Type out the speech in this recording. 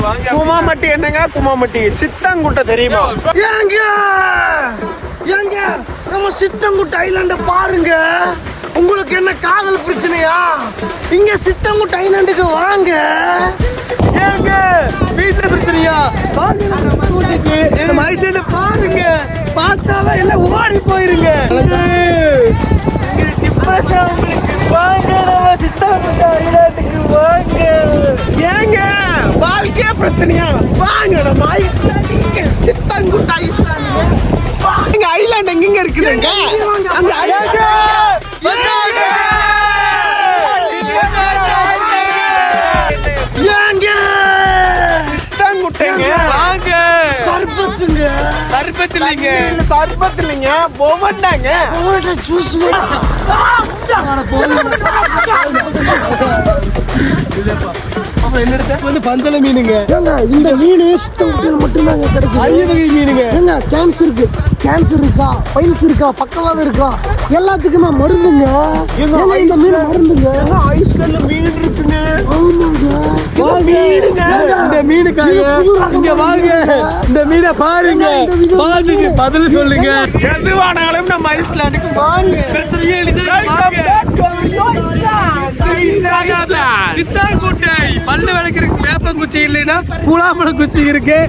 குமாமட்டி என்னங்க? குமாமட்டி சித்தங்குட்டை தெரியுமா? ஏங்க ஏங்க நம்ம சித்தங்குட்டை ஐலாண்ட பாருங்க. உங்களுக்கு என்ன காதல் பிரச்சனையா? இங்க சித்தங்குட்டை ஐலாண்டுக்கு வாங்க. ஏங்க வீட்டுல பிரச்சனையா? நம்ம ஐலாண்ட பாருங்க. பார்த்தாவே எல்லாம் ஓடி போயிருங்க. டிப்ரெஷன் வாங்க, நம்ம சித்தங்குட்டை ஐலாண்டுக்கு வாங்க. ஏங்க வாழ்க்கையே பிரச்சனையா? வாங்க நம்ம ஐஸ்லாண்ட், சித்தங்குட்டை ஐஸ்லாண்ட். எங்க ஐலாண்ட் எங்க இருக்குதுங்க? அந்த ஐலாண்ட் ஏங்க சித்தங்குட்டைங்க வாங்க. சர்பத்துங்க. சர்பத் இல்லைங்க, சர்பத் இல்லைங்க, பொவண்டாங்க. பொவண்ட ஜூஸ் பந்தல மீனுங்க. இந்த மீன் சித்தங்குட்டையில மட்டும்தாங்க கிடைக்கும். அரிய வகை மீனுங்க. ஏங்க கேன்சருக்கு, கேன்சர் இருக்கா, பைல்ஸ் இருக்கா, பக்கவாதம் இருக்கா, எல்லாத்துக்குமே மருந்துங்க. இந்த மீன் மருந்துங்க. ஐஸ்லாண்ட்ல மீன் இருக்குங்க. இந்த மீனுக்காக இங்க வாங்க. இந்த மீனை பாருங்க, பாருங்க, பதில் சொல்லுங்க. எதுவானாலும் நம்ம ஐஸ்லாண்டுக்கு வாங்க. பிரச்சனையே சித்தாங்குட்டை பல்லு விளக்குறதுக்கு வேப்பங்குச்சி இல்லைன்னா புலாமலை குச்சி இருக்கு.